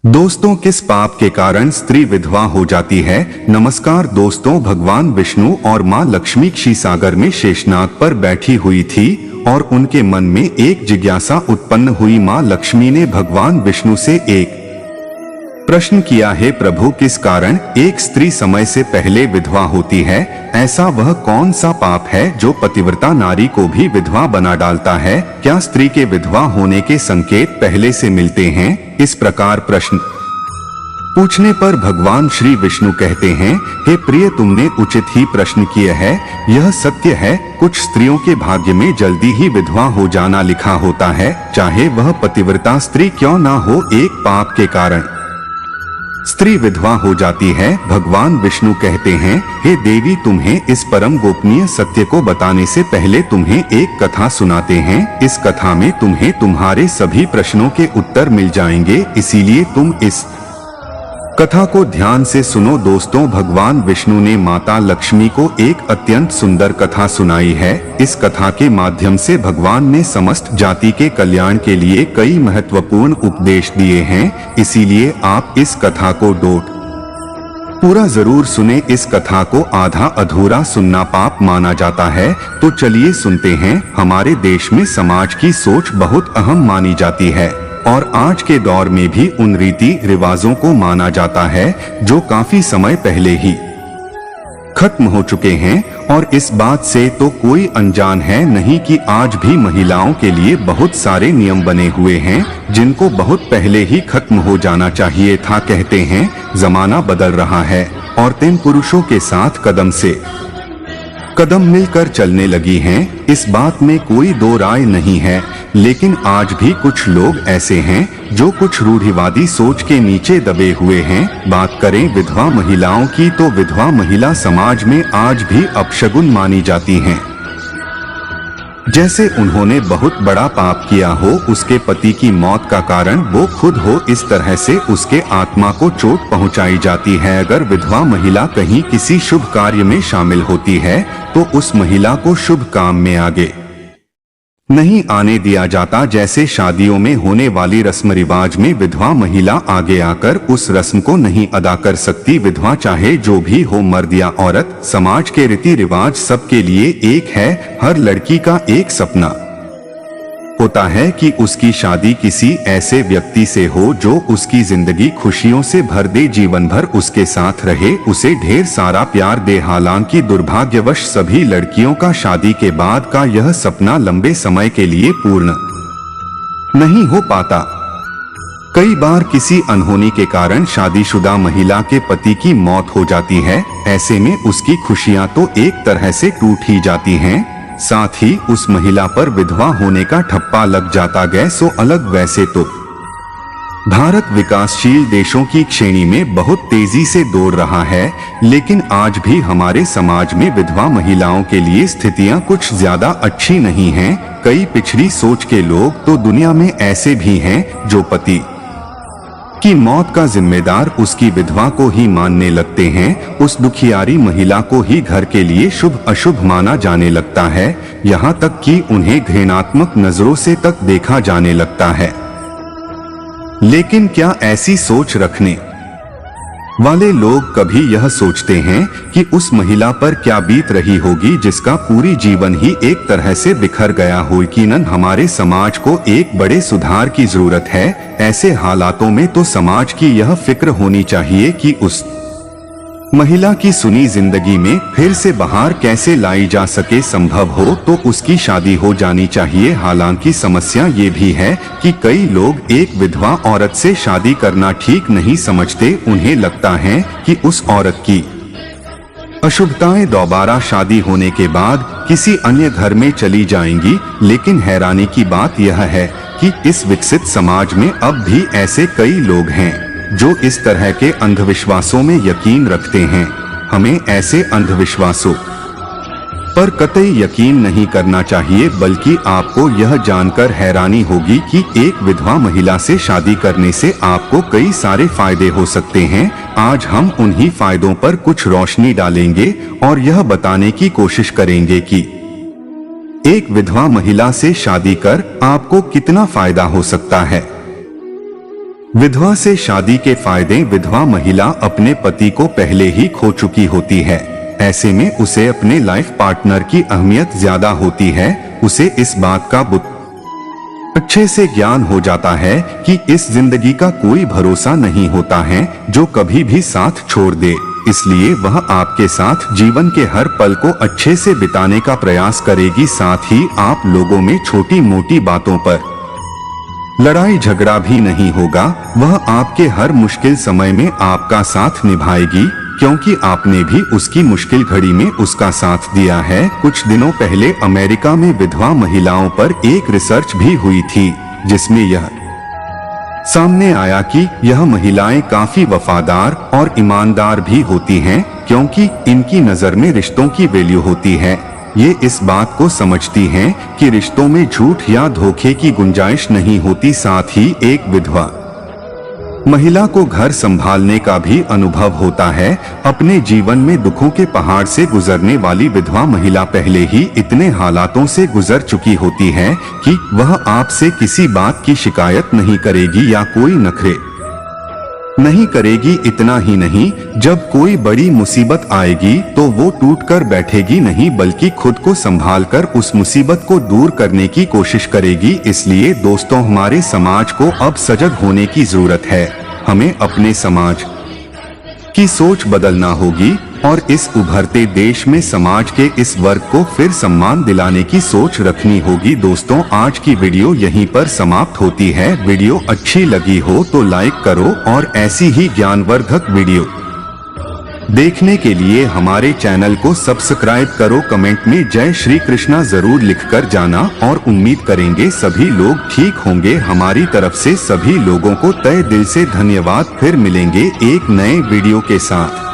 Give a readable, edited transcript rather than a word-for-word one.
दोस्तों, किस पाप के कारण स्त्री विधवा हो जाती है? नमस्कार दोस्तों, भगवान विष्णु और माँ लक्ष्मी क्षीरसागर में शेषनाग पर बैठी हुई थी और उनके मन में एक जिज्ञासा उत्पन्न हुई। माँ लक्ष्मी ने भगवान विष्णु से एक प्रश्न किया, है प्रभु, किस कारण एक स्त्री समय से पहले विधवा होती है? ऐसा वह कौन सा पाप है जो पतिव्रता नारी को भी विधवा बना डालता है? क्या स्त्री के विधवा होने के संकेत पहले से मिलते हैं? इस प्रकार प्रश्न पूछने पर भगवान श्री विष्णु कहते हैं, हे प्रिय, तुमने उचित ही प्रश्न किया है। यह सत्य है, कुछ स्त्रियों के भाग्य में जल्दी ही विधवा हो जाना लिखा होता है, चाहे वह पतिव्रता स्त्री क्यों ना हो। एक पाप के कारण स्त्री विधवा हो जाती है। भगवान विष्णु कहते हैं, हे देवी, तुम्हें इस परम गोपनीय सत्य को बताने से पहले तुम्हें एक कथा सुनाते हैं। इस कथा में तुम्हें तुम्हारे सभी प्रश्नों के उत्तर मिल जाएंगे, इसीलिए तुम इस कथा को ध्यान से सुनो। दोस्तों, भगवान विष्णु ने माता लक्ष्मी को एक अत्यंत सुंदर कथा सुनाई है। इस कथा के माध्यम से भगवान ने समस्त जाति के कल्याण के लिए कई महत्वपूर्ण उपदेश दिए हैं, इसीलिए आप इस कथा को पूरा जरूर सुने। इस कथा को आधा अधूरा सुनना पाप माना जाता है। तो चलिए सुनते हैं। हमारे देश में समाज की सोच बहुत अहम मानी जाती है और आज के दौर में भी उन रीति रिवाजों को माना जाता है जो काफी समय पहले ही खत्म हो चुके हैं। और इस बात से तो कोई अनजान है नहीं कि आज भी महिलाओं के लिए बहुत सारे नियम बने हुए हैं जिनको बहुत पहले ही खत्म हो जाना चाहिए था। कहते हैं, जमाना बदल रहा है, औरतें पुरुषों के साथ कदम से कदम मिलकर चलने लगी हैं, इस बात में कोई दो राय नहीं है। लेकिन आज भी कुछ लोग ऐसे हैं जो कुछ रूढ़िवादी सोच के नीचे दबे हुए हैं। बात करें विधवा महिलाओं की, तो विधवा महिला समाज में आज भी अपशगुन मानी जाती हैं। जैसे उन्होंने बहुत बड़ा पाप किया हो, उसके पति की मौत का कारण वो खुद हो, इस तरह से उसके आत्मा को चोट पहुंचाई जाती है। अगर विधवा महिला कहीं किसी शुभ कार्य में शामिल होती है तो उस महिला को शुभ काम में आगे नहीं आने दिया जाता। जैसे शादियों में होने वाली रस्म रिवाज में विधवा महिला आगे आकर उस रस्म को नहीं अदा कर सकती। विधवा चाहे जो भी हो, मर्द या औरत, समाज के रीति रिवाज सबके लिए एक है। हर लड़की का एक सपना होता है कि उसकी शादी किसी ऐसे व्यक्ति से हो जो उसकी जिंदगी खुशियों से भर दे, जीवन भर उसके साथ रहे, उसे ढेर सारा प्यार दे। हालांकि दुर्भाग्यवश सभी लड़कियों का शादी के बाद का यह सपना लंबे समय के लिए पूर्ण नहीं हो पाता। कई बार किसी अनहोनी के कारण शादीशुदा महिला के पति की मौत हो जाती है। ऐसे में उसकी खुशियां तो एक तरह से टूट ही जाती हैं, साथ ही उस महिला पर विधवा होने का ठप्पा लग जाता। गए सो अलग। वैसे तो भारत विकासशील देशों की श्रेणी में बहुत तेजी से दौड़ रहा है, लेकिन आज भी हमारे समाज में विधवा महिलाओं के लिए स्थितियां कुछ ज्यादा अच्छी नहीं हैं। कई पिछड़ी सोच के लोग तो दुनिया में ऐसे भी हैं जो पति की मौत का जिम्मेदार उसकी विधवा को ही मानने लगते हैं। उस दुखियारी महिला को ही घर के लिए शुभ अशुभ माना जाने लगता है, यहाँ तक कि उन्हें घृणात्मक नजरों से तक देखा जाने लगता है। लेकिन क्या ऐसी सोच रखने वाले लोग कभी यह सोचते हैं कि उस महिला पर क्या बीत रही होगी जिसका पूरी जीवन ही एक तरह से बिखर गया हो? यकीनन हमारे समाज को एक बड़े सुधार की जरूरत है। ऐसे हालातों में तो समाज की यह फिक्र होनी चाहिए कि उस महिला की सुनी जिंदगी में फिर से बहार कैसे लाई जा सके। संभव हो तो उसकी शादी हो जानी चाहिए। हालांकि समस्या ये भी है कि कई लोग एक विधवा औरत से शादी करना ठीक नहीं समझते। उन्हें लगता है कि उस औरत की अशुभताएं दोबारा शादी होने के बाद किसी अन्य घर में चली जाएंगी। लेकिन हैरानी की बात यह है कि इस विकसित समाज में अब भी ऐसे कई लोग हैं जो इस तरह के अंधविश्वासों में यकीन रखते हैं। हमें ऐसे अंधविश्वासों पर कतई यकीन नहीं करना चाहिए, बल्कि आपको यह जानकर हैरानी होगी कि एक विधवा महिला से शादी करने से आपको कई सारे फायदे हो सकते हैं। आज हम उन्हीं फायदों पर कुछ रोशनी डालेंगे और यह बताने की कोशिश करेंगे कि एक विधवा महिला से शादी कर आपको कितना फायदा हो सकता है। विधवा से शादी के फायदे। विधवा महिला अपने पति को पहले ही खो चुकी होती है। ऐसे में उसे अपने लाइफ पार्टनर की अहमियत ज्यादा होती है। उसे इस बात का अच्छे से ज्ञान हो जाता है कि इस जिंदगी का कोई भरोसा नहीं होता है जो कभी भी साथ छोड़ दे। इसलिए वह आपके साथ जीवन के हर पल को अच्छे से बिताने का प्रयास करेगी। साथ ही आप लोगों में छोटी मोटी बातों पर लड़ाई झगड़ा भी नहीं होगा। वह आपके हर मुश्किल समय में आपका साथ निभाएगी, क्योंकि आपने भी उसकी मुश्किल घड़ी में उसका साथ दिया है। कुछ दिनों पहले अमेरिका में विधवा महिलाओं पर एक रिसर्च भी हुई थी, जिसमें यह सामने आया कि यह महिलाएं काफी वफादार और ईमानदार भी होती हैं, क्योंकि इनकी नजर में रिश्तों की वैल्यू होती है। ये इस बात को समझती हैं कि रिश्तों में झूठ या धोखे की गुंजाइश नहीं होती। साथ ही एक विधवा महिला को घर संभालने का भी अनुभव होता है। अपने जीवन में दुखों के पहाड़ से गुजरने वाली विधवा महिला पहले ही इतने हालातों से गुजर चुकी होती है कि वह आपसे किसी बात की शिकायत नहीं करेगी या कोई नखरे नहीं करेगी। इतना ही नहीं, जब कोई बड़ी मुसीबत आएगी तो वो टूट कर बैठेगी नहीं, बल्कि खुद को संभाल कर उस मुसीबत को दूर करने की कोशिश करेगी। इसलिए दोस्तों, हमारे समाज को अब सजग होने की जरूरत है। हमें अपने समाज की सोच बदलना होगी और इस उभरते देश में समाज के इस वर्ग को फिर सम्मान दिलाने की सोच रखनी होगी। दोस्तों, आज की वीडियो यहीं पर समाप्त होती है। वीडियो अच्छी लगी हो तो लाइक करो और ऐसी ही ज्ञानवर्धक वीडियो देखने के लिए हमारे चैनल को सब्सक्राइब करो। कमेंट में जय श्री कृष्णा जरूर लिखकर जाना और उम्मीद करेंगे सभी लोग ठीक होंगे। हमारी तरफ से सभी लोगों को तहे दिल से धन्यवाद। फिर मिलेंगे एक नए वीडियो के साथ।